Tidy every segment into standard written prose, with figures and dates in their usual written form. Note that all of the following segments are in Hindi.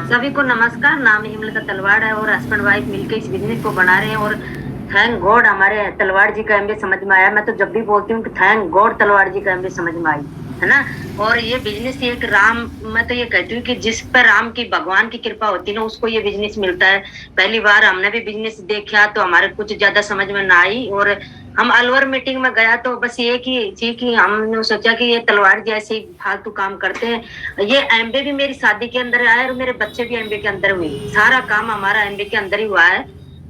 सभी को नमस्कार। नाम हेमलता तलवाड़ है और हस्बैंड वाइफ मिलकर इस बिजनेस को बना रहे हैं और थैंक गॉड हमारे तलवाड़ जी का एमबी समझ में आया। मैं तो जब भी बोलती हूँ कि थैंक गॉड तलवाड़ जी का एमबी समझ में आई, है ना। और ये बिजनेस एक राम, मैं तो ये कहती हूँ कि जिस पर राम की भगवान की कृपा होती है ना, उसको ये बिजनेस मिलता है। पहली बार हमने भी बिजनेस देखा तो हमारे कुछ ज्यादा समझ में ना आई और हम अलवर मीटिंग में गया तो बस ये की थी कि हमने सोचा कि ये तलवाड़ जैसे ही फालतू काम करते हैं। ये एमबी भी मेरी शादी के अंदर आया और मेरे बच्चे भी एमबी के अंदर हुए, सारा काम हमारा एमबी के अंदर ही हुआ है।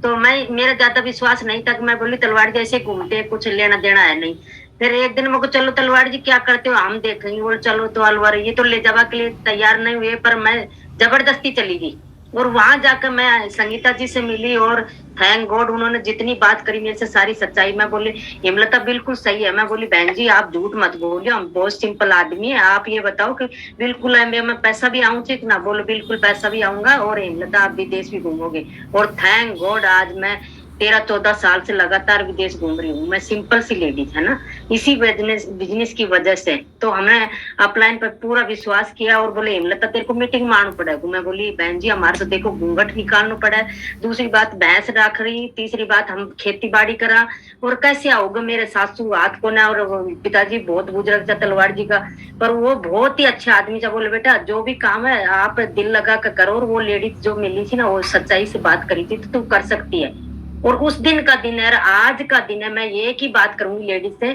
तो मैं, मेरा ज्यादा विश्वास नहीं था कि मैं बोली तलवाड़ जैसे घूमते कुछ लेना देना है नहीं। फिर एक दिन मेरे को, चलो तलवाड़ जी क्या करते हो हम देखेंगे, बोले चलो। तो अलवर ये तो ले जावा के लिए तैयार नहीं हुए पर मैं जबरदस्ती चली गई और वहां जाकर मैं संगीता जी से मिली और थैंक गॉड उन्होंने जितनी बात करी मेरे से सारी सच्चाई। मैं बोली हेमलता बिल्कुल सही है। मैं बोली बहन जी आप झूठ मत बोलिए, हम बहुत सिंपल आदमी है, आप ये बताओ कि बिल्कुल है मैं पैसा भी आऊँ ठीक ना। बोलो बिल्कुल पैसा भी आऊंगा और हेमलता आप विदेश भी घूमोगे। और थैंक गॉड आज मैं 13-14 साल से लगातार विदेश घूम रही हूँ। मैं सिंपल सी लेडीज है ना, इसी बिजनेस की वजह से। तो हमने अपलाइन पर पूरा विश्वास किया और बोले हेमलता तेरे को मीटिंग मारना पड़ेगा। मैं बोली बहन जी हमारे तो देखो घूंघट निकालना पड़ा है, दूसरी बात भैंस रख रही, तीसरी बात हम खेती बाड़ी करा और कैसे आओगे। मेरे सासू हाथ को ना और पिताजी बहुत बुजुर्ग था तलवाड़ जी का, पर वो बहुत ही अच्छा आदमी था। बोले बेटा जो भी काम है आप दिल लगा कर करो। और वो लेडीज जो मिली थी ना वो सच्चाई से बात करी थी तो तू कर सकती है। और उस दिन का दिन है, आज का दिन है। मैं एक ही बात करूंगी लेडीज से,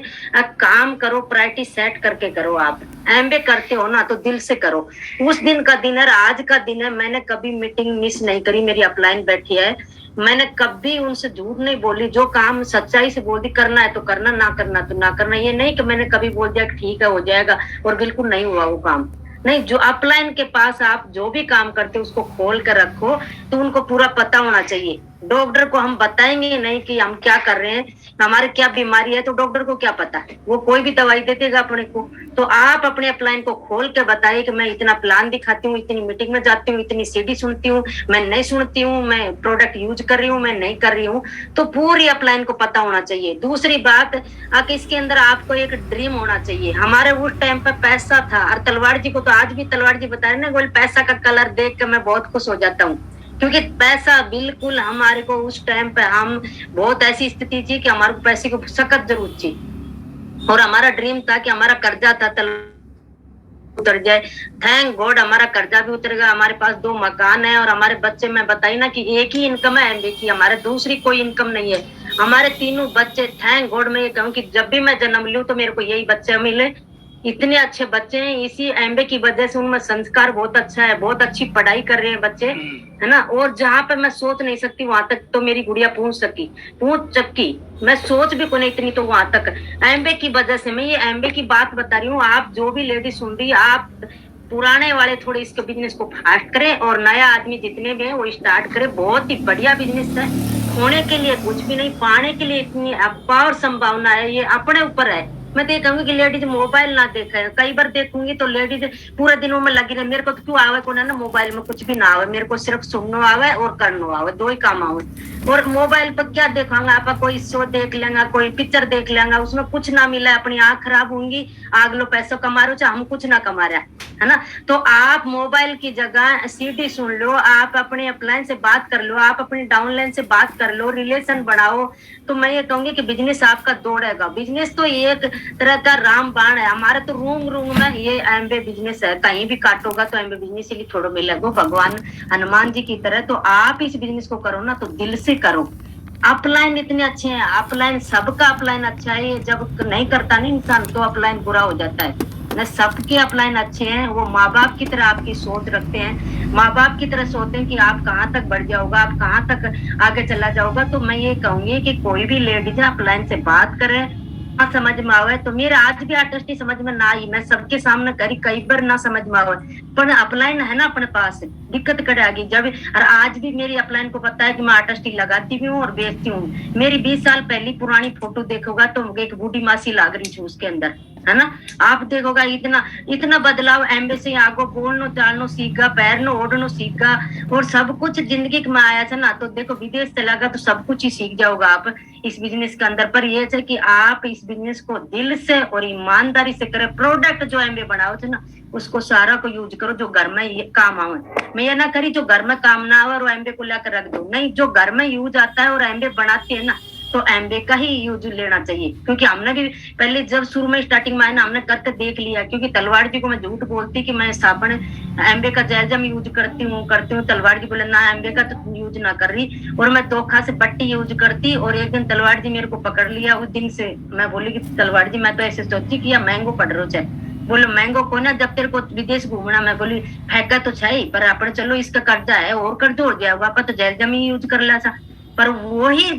काम करो, प्रायोरिटी सेट करके करो। आप एमबे करते हो ना तो दिल से करो। उस दिन का दिन है, आज का दिन है। मैंने कभी मीटिंग मिस नहीं करी, मेरी अपलाइन बैठी है। मैंने कभी उनसे झूठ नहीं बोली, जो काम सच्चाई से बोल दी करना है तो करना, ना करना तो ना करना। ये नहीं कि मैंने कभी बोल दिया ठीक है हो जाएगा और बिल्कुल नहीं हुआ वो काम। नहीं, जो अपलाइन के पास आप जो भी काम करते हो उसको खोल कर रखो तो उनको पूरा पता होना चाहिए। डॉक्टर को हम बताएंगे नहीं कि हम क्या कर रहे हैं, हमारे क्या बीमारी है, तो डॉक्टर को क्या पता है, वो कोई भी दवाई दे देगा अपने को। तो आप अपने अपलाइन को खोल के बताइए कि मैं इतना प्लान दिखाती हूँ, इतनी मीटिंग में जाती हूँ, इतनी सीडी सुनती हूँ, मैं नहीं सुनती हूँ, मैं प्रोडक्ट यूज कर रही हूँ, मैं नहीं कर रही हूँ। तो पूरी अपलाइन को पता होना चाहिए। दूसरी बात इसके अंदर आपको एक ड्रीम होना चाहिए। हमारे उस टाइम पे पैसा था और तलवाड़ जी को तो आज भी तलवाड़ जी बता रहे ना, बोल पैसा का कलर देख के मैं बहुत खुश हो जाता हूँ, क्योंकि पैसा बिल्कुल हमारे को उस टाइम पे, हम बहुत ऐसी स्थिति थी कि हमारे को पैसे को सख्त जरूरत थी और हमारा ड्रीम था कि हमारा कर्जा था उतर जाए। थैंक गॉड हमारा कर्जा भी उतर गया, हमारे पास 2 मकान है और हमारे बच्चे, मैं बताई ना कि एक ही इनकम है एमबी की, हमारे दूसरी कोई इनकम नहीं है। हमारे तीनों बच्चे, थैंक गॉड मैं ये कहूँ कि जब भी मैं जन्म लूं तो मेरे को यही बच्चे मिले। इतने अच्छे बच्चे हैं, इसी एमबे की वजह से उनमें संस्कार बहुत अच्छा है, बहुत अच्छी पढ़ाई कर रहे हैं बच्चे, है ना। और जहां पे मैं सोच नहीं सकती वहां तक तो मेरी गुड़िया पहुंच चुकी। मैं सोच भी को नहीं इतनी, तो वहां तक एमबे की वजह से। मैं ये एमबे की बात बता रही हूँ। आप जो भी लेडी सुन रही है, आप पुराने वाले थोड़े इसके बिजनेस को फास्ट करें और नया आदमी जितने भी है वो स्टार्ट करे। बहुत ही बढ़िया बिजनेस है, खोने के लिए कुछ भी नहीं, पाने के लिए इतनी अपार संभावना है। ये अपने ऊपर है। मैं तो ये कहूंगी कि लेडीज मोबाइल ना देखे। कई बार देखूंगी तो लेडीज पूरे दिनों में लगी रहे। मेरे को तो क्यों आवे को ना मोबाइल में कुछ भी ना आवे, मेरे को सिर्फ सुनना आवे और करना आवे, 2 ही काम आवे। और मोबाइल पर क्या देखांगा आप, कोई शो देख लेंगे, कोई पिक्चर देख लेंगे, उसमें कुछ ना मिला, अपनी आंख खराब होंगी। आग लो पैसा कमा रहे हो, हम कुछ ना कमा रहे, है ना। तो आप मोबाइल की जगह सीडी सुन लो, आप अपने अपलाइन से बात कर लो, आप अपने डाउनलाइन से बात कर लो, रिलेशन बढ़ाओ। तो मैं ये कहूंगी कि बिजनेस आपका दौड़ेगा। बिजनेस तो एक तरह का राम बाण है। हमारे तो रूम रूम में ये एमबे बिजनेस है, कहीं भी काटोगा तो एमबे बिजनेस ही थोड़ा मिलेगा, भगवान हनुमान जी की तरह। तो आप इस बिजनेस को करो ना तो दिल से करो। अपलाइन इतने अच्छे हैं, अपलाइन सबका अपलाइन अच्छा है। ये जब नहीं करता नहीं इंसान तो अपलाइन बुरा हो जाता है ना। सबके अपलाइन अच्छे हैं, वो माँ बाप की तरह आपकी सोच रखते हैं, माँ बाप की तरह सोचते हैं कि आप कहाँ तक बढ़ जाओगा, आप कहाँ तक आगे चला जाओगा। तो मैं ये कहूंगी कि कोई भी लेडीज अपलाइन से बात करे, हाँ समझ में आवे। तो मेरे आज भी आर्टिस्ट समझ में ना आई, मैं सबके सामने करी, कई बार ना समझ में आवे, पर अपलाइन है ना अपने पास, दिक्कत करे आगे जब। और आज भी मेरी अपलाइन को पता है कि मैं आर्टिस्ट लगाती भी हूँ और बेचती हूँ। मेरी 20 साल पहली पुरानी फोटो देखोगा तो एक बूढ़ी मासी लाग रही थी उसके अंदर, है ना। आप देखोगा इतना इतना बदलाव एम्बे से आगो बोलनो चालनो सीखा, पैरनो ओढ़नो सीखा और सब कुछ जिंदगी में आया था ना। तो देखो विदेश चला गया तो सब कुछ ही सीख जाओगा आप इस बिजनेस के अंदर। पर ये है कि आप इस बिजनेस को दिल से और ईमानदारी से करें। प्रोडक्ट जो एमबे बनाओ थे ना उसको सारा को यूज करो जो घर में ये काम आवे। मैं ये ना करी जो घर में काम ना आवे और एमबे को लाकर रख दो, नहीं, जो घर में यूज आता है और एमबे बनाते हैं ना, तो एमबे का ही यूज लेना चाहिए। क्योंकि हमने भी पहले जब शुरू में स्टार्टिंग में आया ना, हमने करके देख लिया। क्योंकि तलवार जी को मैं झूठ बोलती कि मैं साबुन एमबे का जैलजम यूज करती हूँ। तलवार जी बोले ना एमबे का तो यूज ना कर रही, और मैं धोखा से बट्टी यूज करती। और एक दिन तलवार जी मेरे को पकड़ लिया। उस दिन से मैं बोली कि तलवार जी मैं तो ऐसे सोची कि यह महंगो पड़ रहा है। बोलो महंगो को ना, जब तेरे को विदेश घूमना, मैं बोली फेंका तो चाहिए पर अपन चलो इसका कर्जा है और कर्जा हो गया वापस तो जैलजम ही यूज कर ला सा। पर वही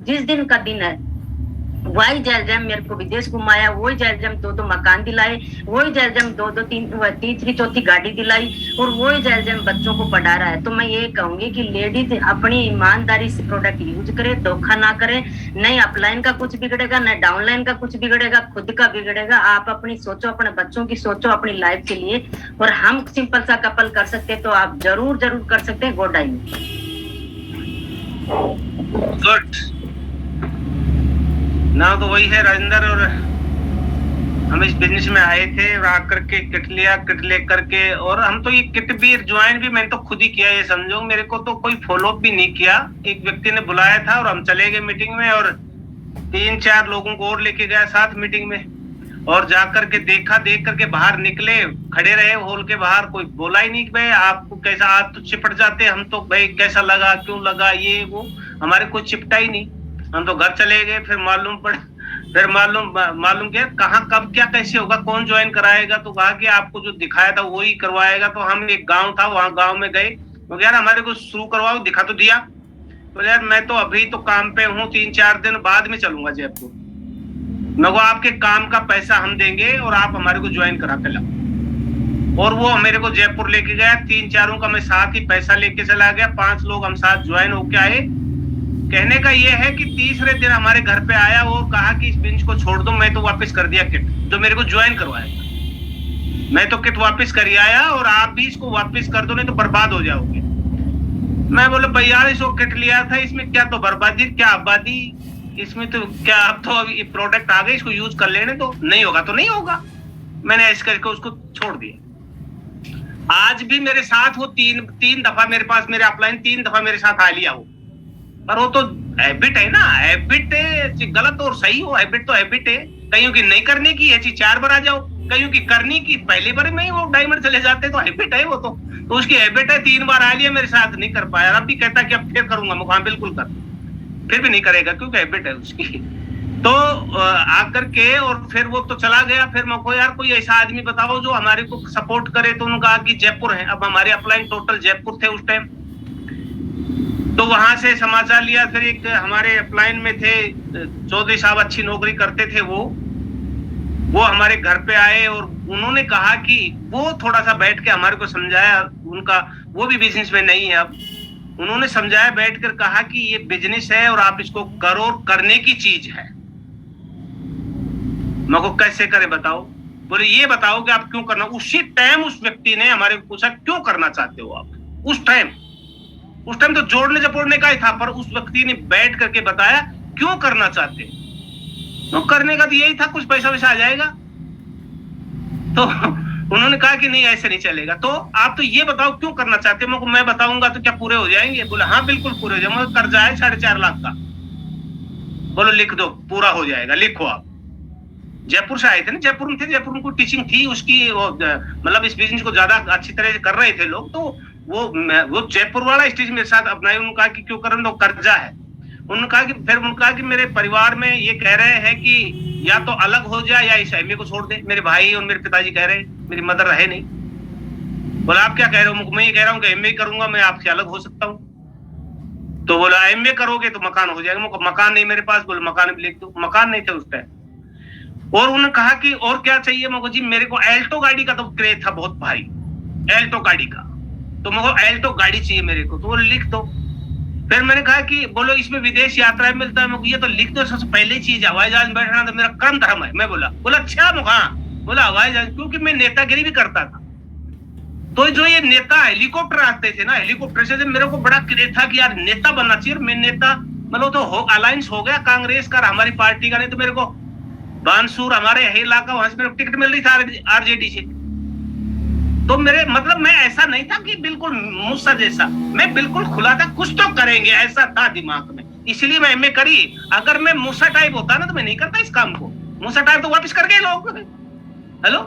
जिस दिन का दिन है वही जैलजम मेरे को विदेश घुमाया, वही जैलजम दो मकान दिलाए, वही जैलजम दो तीसरी चौथी गाड़ी दिलाई, और वही जैलजम बच्चों को पढ़ा रहा है। तो मैं ये कहूंगी कि लेडीज अपनी ईमानदारी से प्रोडक्ट यूज करे, धोखा ना करे। नहीं अपलाइन का कुछ बिगड़ेगा, न डाउनलाइन का कुछ बिगड़ेगा, खुद का बिगड़ेगा। आप अपनी सोचो, अपने बच्चों की सोचो, अपनी लाइफ के लिए। और हम सिंपल सा कपल कर सकते तो आप जरूर कर सकते हैं गोडाई में। गुड ना, तो वही है राजेंद्र। और हम इस बिजनेस में आए थे और आकर के किट ले करके, और हम तो ये किट भी ज्वाइन भी मैंने तो खुद ही किया। ये समझो मेरे को तो कोई फॉलो अप भी नहीं किया। एक व्यक्ति ने बुलाया था और हम चले गए मीटिंग में, और 3-4 लोगों को और लेके गया साथ मीटिंग में, और जाकर के देख करके बाहर निकले, खड़े रहे हॉल के बाहर। कोई बोला ही नहीं कि भाई आपको कैसा, आप तो चिपट जाते, हम तो भाई कैसा लगा, क्यों लगा, ये वो, हमारे को चिपटा ही नहीं। हम तो घर चले गए। फिर मालूम किया कहाँ कब क्या कैसे होगा, कौन ज्वाइन कराएगा। तो कहा कि आपको जो दिखाया था वही करवाएगा। तो हम एक गांव था, वहां गांव में गए, तो यार हमारे को शुरू करवाओ, दिखा तो दिया। तो यार मैं तो अभी तो काम पे हूँ, 3-4 दिन बाद में चलूंगा जयपुर। मैं वो आपके काम का पैसा हम देंगे और आप हमारे को ज्वाइन करा के लाओ। और वो मेरे को जयपुर लेके गया। 3-4 का मैं साथ ही पैसा लेके चला गया। 5 लोग हम साथ ज्वाइन होके आए। कहने का ये है कि तीसरे दिन हमारे घर पे आया और कहा कि इस बिंज को छोड़ दो। मैं तो वापस कर दिया किट जो मेरे को ज्वाइन करवाया था। मैं तो किट वापस कर आया, और आप भी इसको वापस कर दो, नहीं तो बर्बाद हो जाओगे। मैं बोले भैया 4200 किट लिया था, इसमें क्या तो बर्बादी क्या आबादी, इसमें तो क्या, अब तो अभी प्रोडक्ट आ गए, इसको यूज कर लेने तो, नहीं होगा तो नहीं होगा। मैंने ऐसे करके उसको छोड़ दिया। आज भी मेरे साथ वो तीन दफा मेरे पास, मेरे अपलाइन 3 दफा मेरे साथ आ लिया हो। पर वो तो हैबिट है ना, हैबिट है, गलत और सही हो, हैबिट तो हैबिट है। कईयों की नहीं करने की है, 4 बार आ जाओ, कईयों की करने की पहली बार में ही वो डायमंड चले जाते, तो हैबिट है वो तो उसकी हैबिट है। 3 बार आ लिया मेरे साथ, नहीं कर पाया, अब भी कहता कि अब फिर करूंगा। मैं हाँ बिल्कुल कर, फिर भी नहीं करेगा क्योंकि हैबिट है उसकी। तो आकर के और फिर वो तो चला गया। फिर मैं को यार कोई ऐसा आदमी बताओ जो हमारे को सपोर्ट करे। तो उन्होंने कहा कि जयपुर है। अब हमारे अपलाइन टोटल जयपुर थे उस टाइम। तो वहां से समाचार लिया। फिर एक हमारे अपलाइन में थे चौधरी साहब, अच्छी नौकरी करते थे वो हमारे घर पे आए और उन्होंने कहा कि वो थोड़ा सा बैठ के हमारे को समझाया। उनका वो भी बिजनेस में नहीं है अब। उन्होंने समझाया, बैठ कर कहा कि ये बिजनेस है और आप इसको करो, करने की चीज है। मैं को कैसे करें बताओ। बोले ये बताओ कि आप क्यों करना। उसी टाइम उस व्यक्ति ने हमारे को पूछा क्यों करना चाहते हो आप। उस टाइम तो जोड़ने जपोड़ने का ही था, पर उस व्यक्ति ने बैठ करके बताया क्यों करना चाहते। तो करने का तो यही था, कुछ पैसा वैसा आ जाएगा। तो उन्होंने कहा कि नहीं ऐसे नहीं चलेगा। तो आप तो ये बताओ क्यों करना चाहते हो। मैं बताऊंगा तो क्या पूरे हो जाएंगे। बोले हाँ बिल्कुल पूरे हो जाएंगे। कर्जा है 4.5 लाख का। बोलो लिख दो, पूरा हो जाएगा, लिखो आप। जयपुर से आए थे ना, जयपुर में थे, जयपुर में कोई टीचिंग थी उसकी, मतलब इस बिजनेस को ज्यादा अच्छी तरह से कर रहे थे लोग। तो वो जयपुर वाला स्टेज मेरे साथ अपनाए। उन्होंने कहा कि क्यों कर रहे हो, कर्जा है। उन्होंने कहा कि मेरे परिवार में ये कह रहे हैं कि या तो अलग हो जाए या इस एमए को छोड़ दे। मेरे भाई और मेरे पिताजी कह रहे हैं, मेरी मदर रहे नहीं। बोला आप क्या कह रहे हो। मैं ये कह रहा हूँ कि एमए करूंगा, मैं आपसे अलग हो सकता हूँ। तो बोला एमए करोगे तो मकान हो जाएगा। मकान नहीं मेरे पास। बोले मकान भी लिख दो। मकान नहीं थे उस टाइम। और उन्होंने कहा कि और क्या चाहिए। मैं जी मेरे को एल्टो गाड़ी का तो क्रेज था बहुत भारी, एल्टो गाड़ी का। तो मेरे को एल्टो गाड़ी चाहिए मेरे को। तो वो लिख दो। फिर मैंने कहा कि बोलो इसमें विदेश यात्रा मिलता है। ये तो लिख दो। सबसे पहली चीज हवाई जहाज में बैठना तो मेरा कर्म धर्म है। मैं बोला अच्छा मुखा। बोला हवाई जहाज, क्योंकि मैं नेतागिरी भी करता था। तो जो ये नेता हेलीकॉप्टर आते थे ना, हेलीकॉप्टर से मेरे को बड़ा क्रेज था कि यार नेता बनना चाहिए। मैं नेता मतलब तो अलायंस हो गया कांग्रेस का हमारी पार्टी का। नहीं तो मेरे को बानसूर हमारे इलाका, वहां से मेरे को टिकट मिल रही था आरजेडी से। तो मेरे मतलब मैं ऐसा नहीं था कि बिल्कुल मूसा जैसा, मैं बिल्कुल खुला था, कुछ तो करेंगे ऐसा था दिमाग में, इसलिए मैं एमए करी। अगर मैं मूसा टाइप होता ना तो मैं नहीं करता इस काम को। मूसा टाइप तो वापस कर गए लोग। हेलो,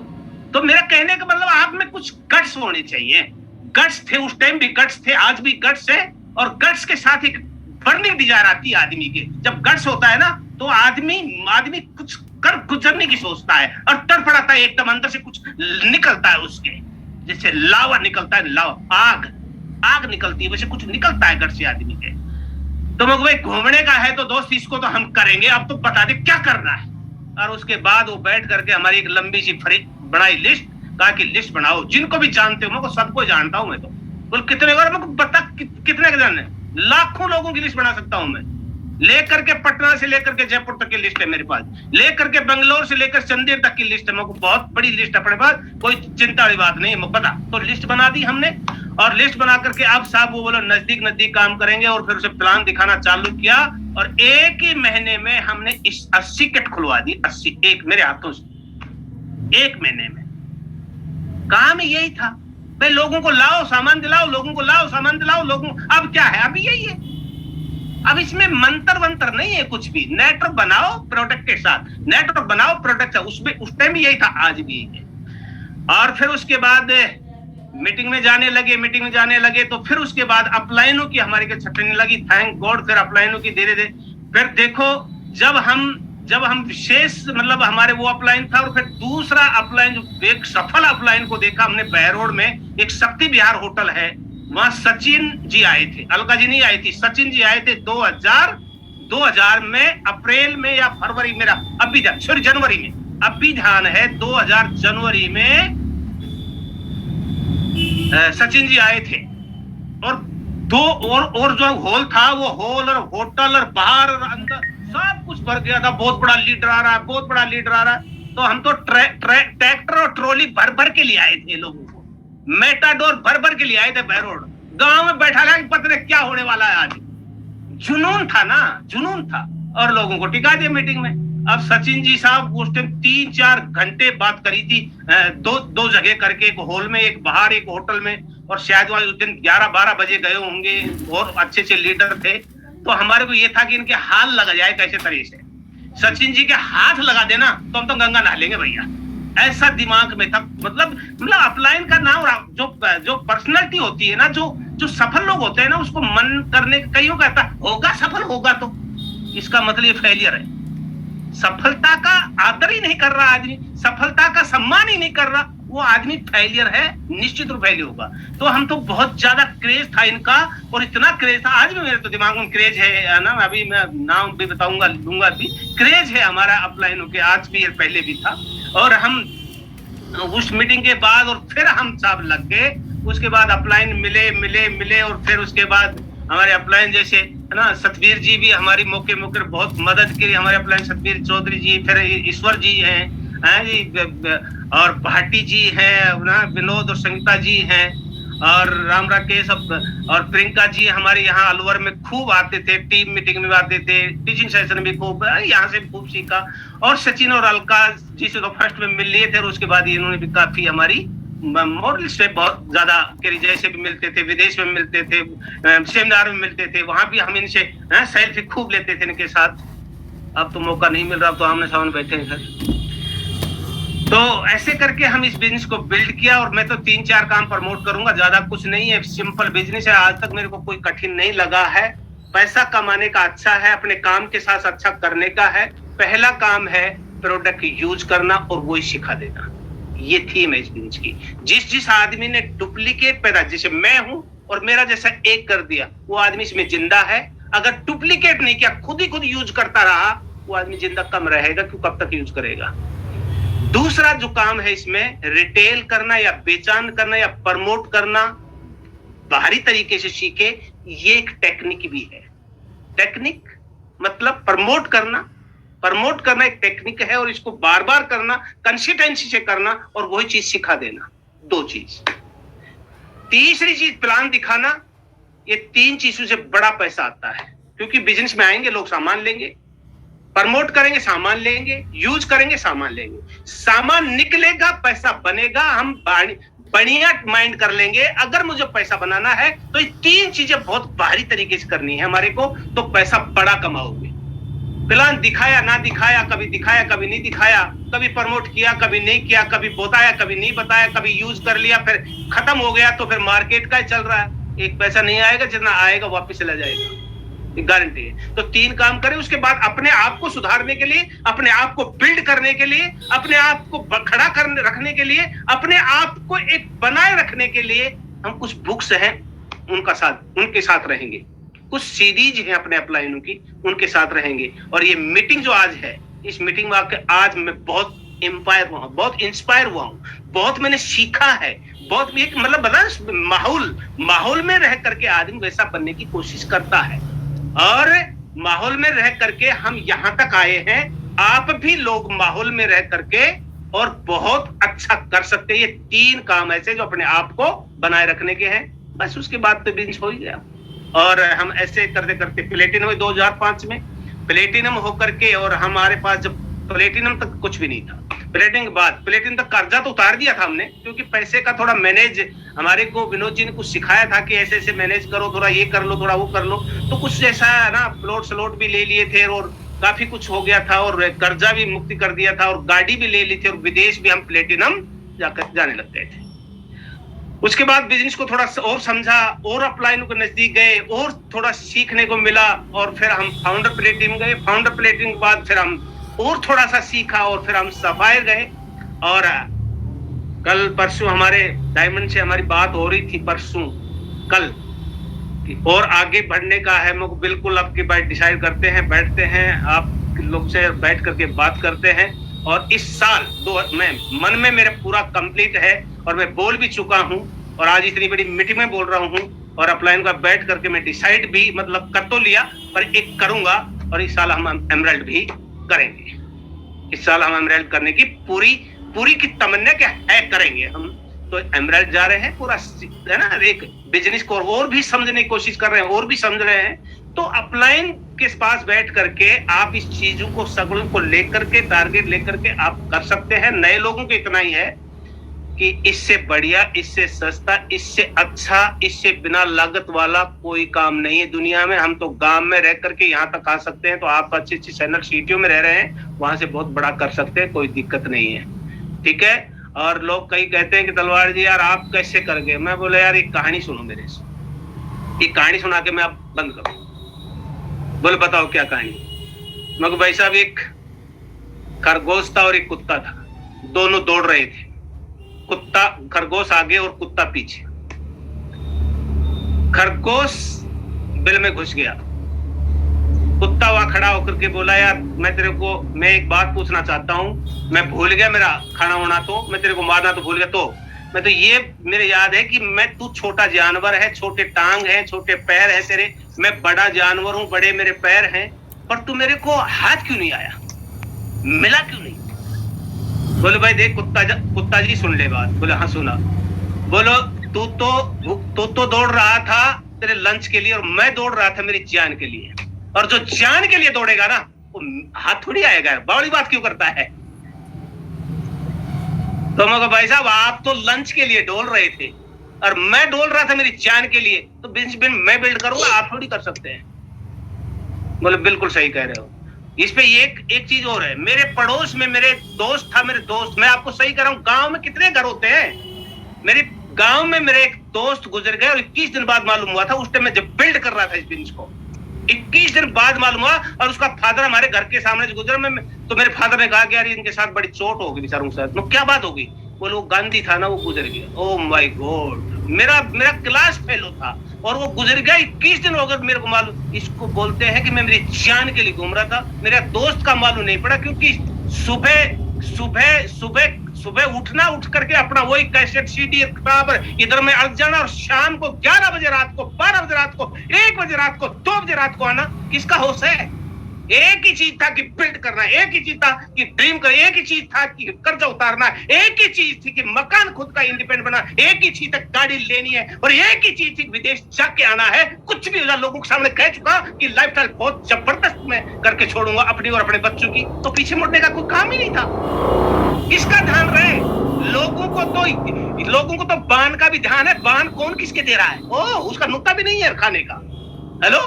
तो मेरा कहने का मतलब आप में कुछ गट्स होने चाहिए। गट्स थे उस टाइम भी, गट्स थे, आज भी गट्स है, और गट्स के साथ एक बर्निंग डिजायर आती है आदमी के। जब गट्स होता है ना तो आदमी कुछ कर गुजरने की सोचता है और तड़फड़ाता है, एकदम अंदर से कुछ निकलता है उसके, जैसे लावा निकलता है, लावा, आग निकलती है, वैसे कुछ निकलता है गट्स से आदमी के। तो मैं भाई घूमने का है तो दोस्त इसको तो हम करेंगे, अब तो बता दे क्या करना है। और उसके बाद वो बैठ करके हमारी एक लंबी सी बनाई लिस्ट, कहा कि लिस्ट बनाओ जिनको भी जानते हो, मैं सबको जानता हूं मैं तो, बोल कितने बार मेरे को बता कितने के जानने, लाखों लोगों की लिस्ट बना सकता हूं मैं। लेकर के पटना से लेकर के जयपुर तक की लिस्ट है मेरे पास, लेकर के बेंगलोर से लेकर चंदेर तक की लिस्ट है, मेरे को बहुत बड़ी लिस्ट है अपने पास, कोई चिंता वाली बात नहीं है, मैं बता। तो लिस्ट बना दी हमने, और लिस्ट बना करके अब साहब वो बोलो नजदीक काम करेंगे, और फिर उसे प्लान दिखाना चालू किया, और एक ही महीने में हमने 80 किट खुलवा दी, 80 एक मेरे हाथों से, एक महीने में। काम ही यही था भाई, लोगों को लाओ सामान दिलाओ, लोगों को लाओ सामान दिलाओ, लोगों, अब क्या है, अभी यही है। अब इसमें मंत्र वंत्र नहीं है कुछ भी, नेटवर्क बनाओ प्रोडक्ट के साथ, नेटवर्क बनाओ प्रोडक्ट, उसमें उस टाइम भी यही था, आज भी यही है। और फिर उसके बाद मीटिंग में जाने लगे, तो फिर उसके बाद अपलाइनों की हमारे के छटने लगी, थैंक गॉड। फिर अपलाइनों की धीरे धीरे, फिर देखो जब हम विशेष मतलब हमारे वो अपलाइन था, और फिर दूसरा अपलाइन जो एक सफल अपलाइन को देखा हमने, बहरोड में एक शक्ति विहार होटल है, वहां सचिन जी आए थे, अलका जी नहीं आई थी, सचिन जी आए थे 2000 में, अप्रैल में या फरवरी, मेरा अभी सॉरी जनवरी में, अभी ध्यान है 2000 जनवरी में सचिन जी आए थे। और दो और जो हॉल था, वो हॉल और होटल और बाहर और अंदर सब कुछ भर गया था, बहुत बड़ा लीडर आ रहा है। तो हम तो ट्रैक्टर और ट्रॉली भर के लिए आए थे, लोगों को मेटाडोर भर के लिए आए थे बहरोड, गांव में बैठा था कि पता नहीं क्या होने वाला है आज। जुनून था, और लोगों को टिका दिया मीटिंग में। अब सचिन जी साहब उस टाइम 3-4 घंटे बात करी थी, दो जगह करके, एक हॉल में, एक बाहर, एक होटल में, और शायद वहां उस दिन 11-12 बजे गए होंगे, और अच्छे लीडर थे। तो हमारे को ये था कि इनके हाथ लगा जाए कैसे तरीके से, सचिन जी के हाथ लगा देना तो हम तो गंगा नहा लेंगे भैया, ऐसा दिमाग में था। मतलब अपलाइन का नाम, जो पर्सनैलिटी होती है ना, जो सफल लोग होते हैं ना, उसको मन करने कईयों कहता होगा सफल होगा, तो इसका मतलब फेलियर है। सफलता का आदर ही नहीं कर रहा आदमी, सफलता का सम्मान ही नहीं कर रहा, वो आदमी फेलियर है, निश्चित रूप फेलियर होगा। तो हम तो बहुत ज्यादा क्रेज था इनका, और इतना क्रेज था, आज भी मेरे तो दिमाग में क्रेज है ना, अभी मैं नाम भी बताऊंगा, लूंगा भी, क्रेज है हमारा अपलाइनों के, आज भी पहले भी था। और हम उस मीटिंग के बाद, और फिर हम सब लग गए, उसके बाद अपलाइन मिले, और फिर उसके बाद हमारे अपलाइन जैसे है ना, सतवीर जी भी हमारी मौके बहुत मदद की, हमारे अपलाइन सतवीर चौधरी जी, फिर ईश्वर जी हैं जी, और भाटी जी हैं ना, विनोद और संगीता जी हैं, और राम राकेश और प्रियंका जी हमारे यहाँ अलवर में खूब आते थे, टीम मीटिंग में आते थे, टीचिंग सेशन भी खूब, यहाँ से खूब सीखा। और सचिन और अलका जी से तो फर्स्ट में मिल लिए थे, और उसके बाद इन्होंने भी काफी हमारी मॉडल से बहुत ज्यादा जैसे भी मिलते थे, विदेश में मिलते थे, सेमिनार में मिलते थे, वहां भी हम इनसे सेल्फी खूब लेते थे इनके साथ। अब तो मौका नहीं मिल रहा, तो आमने सामने बैठे हैं सर। तो ऐसे करके हम इस बिजनेस को बिल्ड किया, और मैं तो 3-4 काम प्रमोट करूंगा, ज्यादा कुछ नहीं है, सिंपल बिजनेस है। आज तक मेरे को कोई कठिन नहीं लगा है, पैसा कमाने का अच्छा है, अपने काम के साथ अच्छा करने का है। पहला काम है प्रोडक्ट यूज करना और वही सिखा देना, ये थीम है इस बिजनेस की। जिस आदमी ने डुप्लीकेट पैदा, जैसे मैं हूं और मेरा जैसा एक कर दिया, वो आदमी इसमें जिंदा है। अगर डुप्लीकेट नहीं किया, खुद ही खुद यूज करता रहा, वो आदमी जिंदा कम रहेगा, क्यों, कब तक यूज करेगा। दूसरा जो काम है इसमें, रिटेल करना या बेचान करना या प्रमोट करना, बाहरी तरीके से सीखे, ये एक टेक्निक भी है। टेक्निक मतलब प्रमोट करना एक टेक्निक है, और इसको बार बार करना, कंसिस्टेंसी से करना, और वही चीज सिखा देना। 2 चीज। तीसरी चीज प्लान दिखाना। ये 3 चीजों से बड़ा पैसा आता है, क्योंकि बिजनेस में आएंगे लोग, सामान लेंगे, प्रमोट करेंगे, सामान लेंगे, यूज करेंगे, सामान लेंगे, सामान निकलेगा, पैसा बनेगा। हम बढ़िया माइंड कर लेंगे, अगर मुझे पैसा बनाना है तो ये 3 चीजें बहुत बाहरी तरीके से करनी है हमारे को, तो पैसा बड़ा कमाओगे। प्लान दिखाया ना दिखाया, कभी नहीं दिखाया, कभी प्रमोट किया कभी नहीं किया, कभी बताया कभी नहीं बताया, कभी यूज कर लिया फिर खत्म हो गया, तो फिर मार्केट का चल रहा है, एक पैसा नहीं आएगा, जितना आएगा वापस चला जाएगा, गारंटी है। तो 3 काम करें, उसके बाद अपने आप को सुधारने के लिए, अपने आप को बिल्ड करने के लिए, अपने आप को खड़ा करने रखने के लिए, अपने आप को एक बनाए रखने के लिए हम कुछ बुक्स हैं उनके साथ रहेंगे, कुछ सीरीज हैं अपने अपलाइनों की, उनके साथ रहेंगे। और ये मीटिंग जो आज है, इस मीटिंग में आकर आज मैं बहुत बहुत इंस्पायर हुआ हूँ, बहुत मैंने सीखा है, बहुत एक मतलब बता माहौल में रह करके आदमी वैसा बनने की कोशिश करता है, और माहौल में रह करके हम यहां तक आए हैं। आप भी लोग माहौल में रह करके और बहुत अच्छा कर सकते हैं। ये 3 काम ऐसे जो अपने आप को बनाए रखने के हैं, बस उसके बाद तो बिजनेस हो ही गया। और हम ऐसे करते करते प्लेटिनम हुए 2005 में, प्लेटिनम होकर के, और हमारे पास जब प्लेटिनम तक कुछ भी नहीं था, प्लेटिनम के बाद प्लेटिनम तक कर्जा तो उतार दिया था हमने, क्योंकि पैसे का थोड़ा मैनेज हमारे को विनोद जी ने कुछ सिखाया था कि ऐसे ऐसे मैनेज करो, थोड़ा ये कर लो, थोड़ा वो कर लो, तो कुछ ऐसा है ना, प्लॉट भी ले लिए थे और काफी कुछ हो गया था, और कर्जा भी मुक्ति कर दिया था, और गाड़ी भी ले ली थी, और विदेश भी हम प्लेटिनम जाने लग गए थे। उसके बाद बिजनेस को थोड़ा और समझा, और अपलाइन के नजदीक गए, और थोड़ा सीखने को मिला, और फिर हम फाउंडर प्लेटिनम गए। फाउंडर प्लेटिनम के बाद फिर हम और थोड़ा सा सीखा, और फिर हम सफायर गए। और कल परसों हमारे डायमंड से हमारी बात हो रही थी, परसों कल, और आगे बढ़ने का है। मैं बिल्कुल आपकी बात डिसाइड करते हैं, बैठते हैं, आप लोग से बैठ करके बात करते हैं। और इस साल मैं मन में मेरा पूरा कंप्लीट है, और मैं बोल भी चुका हूं, और आज इतनी बड़ी मीटिंग में बोल रहा हूं, और अपलाइन का बैठ करके मैं डिसाइड भी मतलब कर तो लिया, पर एक करूंगा, और इस साल हम एमराल्ड भी करेंगे। इस साल हम एमराल्ड करने की पूरी की तमन्ना क्या है, करेंगे हम। तो एमराल्ड जा रहे हैं पूरा, है ना, एक बिजनेस को और भी समझने की कोशिश कर रहे हैं, और भी समझ रहे हैं। तो अपलाइन के पास बैठ करके आप इस चीजों को सगुण को लेकर के, टारगेट लेकर के आप कर सकते हैं। नए लोगों को इतना ही है कि इससे बढ़िया, इससे सस्ता, इससे अच्छा, इससे बिना लागत वाला कोई काम नहीं है दुनिया में। हम तो गांव में रह करके यहाँ तक आ सकते हैं, तो आप अच्छी चैनल सिटियों में रह रहे हैं, वहां से बहुत बड़ा कर सकते हैं, कोई दिक्कत नहीं है, ठीक है। और लोग कई कहते हैं कि तलवार जी यार आप कैसे कर गए। मैं बोले यार एक कहानी सुनो मेरे से, एक कहानी सुना के मैं आप बंद करूं। बोले बताओ क्या कहानी। मैं भाई साहब, एक खरगोश था और एक कुत्ता था, दोनों दौड़ रहे थे, कुत्ता, खरगोश आगे और कुत्ता पीछे। खरगोश बिल में घुस गया, कुत्ता वहां खड़ा होकर के बोला यार मैं एक बात पूछना चाहता हूँ, मैं भूल गया मेरा खाना वाना, तो मैं तेरे को मारना तो भूल गया, तो मैं तो ये मेरे याद है कि तू छोटा जानवर है, छोटे टांग है, छोटे पैर है तेरे, मैं बड़ा जानवर हूँ, बड़े मेरे पैर हैं, पर तू मेरे को हाथ क्यों नहीं आया, मिला क्यों नहीं। बोले भाई देख कुत्ता जी सुन ले बात। बोले हाँ सुना। बोलो तू तो दौड़ रहा था तेरे लंच के लिए, और मैं दौड़ रहा था मेरी जान के लिए, और जो जान के लिए दौड़ेगा ना वो हाथ थोड़ी आएगा, बड़ी बात क्यों करता है। तो मैं भाई साहब आप तो लंच के लिए डोल रहे थे, और मैं डोल रहा था मेरी जान के लिए, तो बिजनेस मैं बिल्ड करूंगा, आप थोड़ी कर सकते हैं। बोले बिल्कुल सही कह रहे हो। इस पे एक चीज और है, मेरे पड़ोस में मेरे दोस्त था, मैं आपको सही कह रहा हूँ, गांव में कितने घर होते हैं, मेरे गांव में मेरे एक दोस्त गुजर गए, और 21 दिन बाद मालूम हुआ था, उस टाइम मैं जब बिल्ड कर रहा था इस बिजनेस को, 21 दिन बाद मालूम हुआ, और उसका फादर हमारे घर के सामने से गुजरा। तो मेरे फादर ने कहा कि यार इनके साथ बड़ी चोट होगी बेचारों के साथ। क्या बात होगी। बोले वो गांधी था ना, वो गुजर गया। ओ माय गॉड, मेरा क्लास फेलो था और वो गुजर गया, 21 दिन हो गए मेरे को मालूम। इसको बोलते हैं कि मैं मेरी जान के लिए घूम रहा था, मेरा दोस्त का मालूम नहीं पड़ा, क्योंकि सुबह उठ करके अपना वही कैसेट सीडी इधर में अड़ जाना, और शाम को 11 बजे रात को, 12 बजे रात को, 1 बजे रात को, 2 बजे रात को आना। किसका होश है। एक ही चीज था कि बिल्ड करना, एक ही चीज था कि ड्रीम कर, एक ही चीज था कि कर्जा उतारना, एक ही चीज थी कि मकान खुद का इंडिपेंडेंट बना, एक ही चीज तक गाड़ी लेनी है, और एक ही चीज थी विदेश जाके आना है। कुछ भी लोगों के सामने कह चुका कि लाइफस्टाइल बहुत जबरदस्त मैं करके छोड़ूंगा अपनी और अपने बच्चों की, तो पीछे मुड़ने का कोई काम ही नहीं था। इसका ध्यान रहे, लोगों को तो बान का भी ध्यान है, बान कौन किसके दे रहा है, ओ उसका नुक्ता भी नहीं है खाने का। हेलो,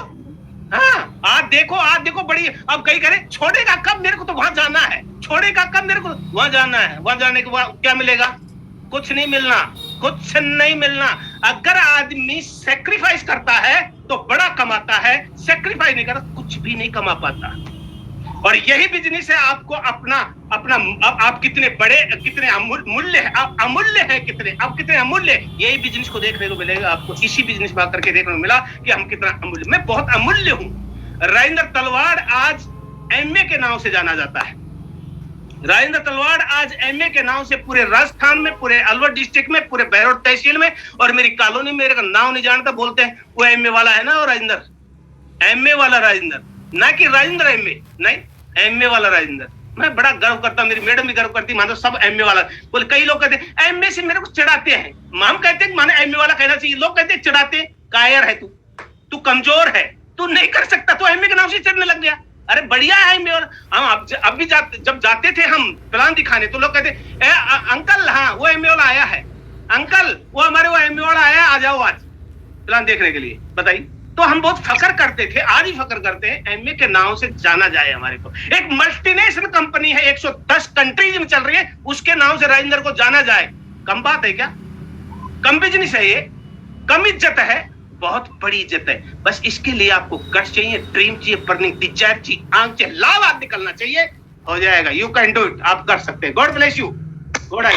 हाँ आज देखो बड़ी, अब कहीं करे छोड़ेगा कब मेरे को तो वहां जाना है, छोड़ेगा कब मेरे को वहां जाना है, वहां जाने के बाद क्या मिलेगा, कुछ नहीं मिलना, कुछ नहीं मिलना। अगर आदमी सेक्रीफाइस करता है तो बड़ा कमाता है, सेक्रीफाइस नहीं करता कुछ भी नहीं कमा पाता। और यही बिजनेस है, आपको अपना आप कितने बड़े, कितने अमूल्य है, कितने अमूल्य, यही बिजनेस को देखने को मिलेगा आपको। इसी बिजनेस में आकर के देखने को मिला कि हम कितना अमूल्य, मैं बहुत अमूल्य हूं। राजेंद्र तलवाड़ आज एमए के नाम से जाना जाता है। राजेंद्र तलवाड़ आज एमए के नाम से पूरे राजस्थान में, पूरे अलवर डिस्ट्रिक्ट में, पूरे बहरोड तहसील में और मेरी कॉलोनी में मेरे का नाम नहीं जानता, बोलते हैं वो एमए वाला है ना, वो राजेंद्र, एमए वाला राजेंद्र, ना कि राजेंद्र एमए, नहीं एमए वाला राजेंद्र। मैं बड़ा गर्व करता हूं, मेरी मैडम भी गर्व करती, मानो सब एमए वाला। बोले कई लोग कहते हैं एमए से मेरे को चिढ़ाते हैं, हम कहते हैं माने एमए वाला कहना चाहिए, लोग कहते हैं चिढ़ाते, कायर है तू कमजोर है, तू नहीं कर सकता, तो एमए के नाम से चिढ़ने लग गया। अरे बढ़िया है एमए। और हम अब भी जब जाते थे हम प्लान दिखाने तो लोग कहते अंकल हाँ वो एमए वाला आया है, अंकल वो हमारे वो एमए वाला आया, आ जाओ आज प्लान देखने के लिए, बताइए। तो हम बहुत फकर करते थे, आज ही फकर करते हैं, एमए के नाम से जाना जाए हमारे को। एक मल्टीनेशनल कंपनी है, 110 कंट्रीज में चल रही है, उसके नाम से राजेंद्र को जाना जाए, कम बात है क्या? कम बिजनेस है ये, कम इज्जत है? बहुत बड़ी इज्जत है। बस इसके लिए आपको गट्स चाहिए, ड्रीम चाहिए, बर्निंग डिजायर चाहिए, आंख चाहिए, लाभ आप निकलना चाहिए, हो जाएगा। यू कैन डू इट, आप कर सकते हैं। God bless you, God I.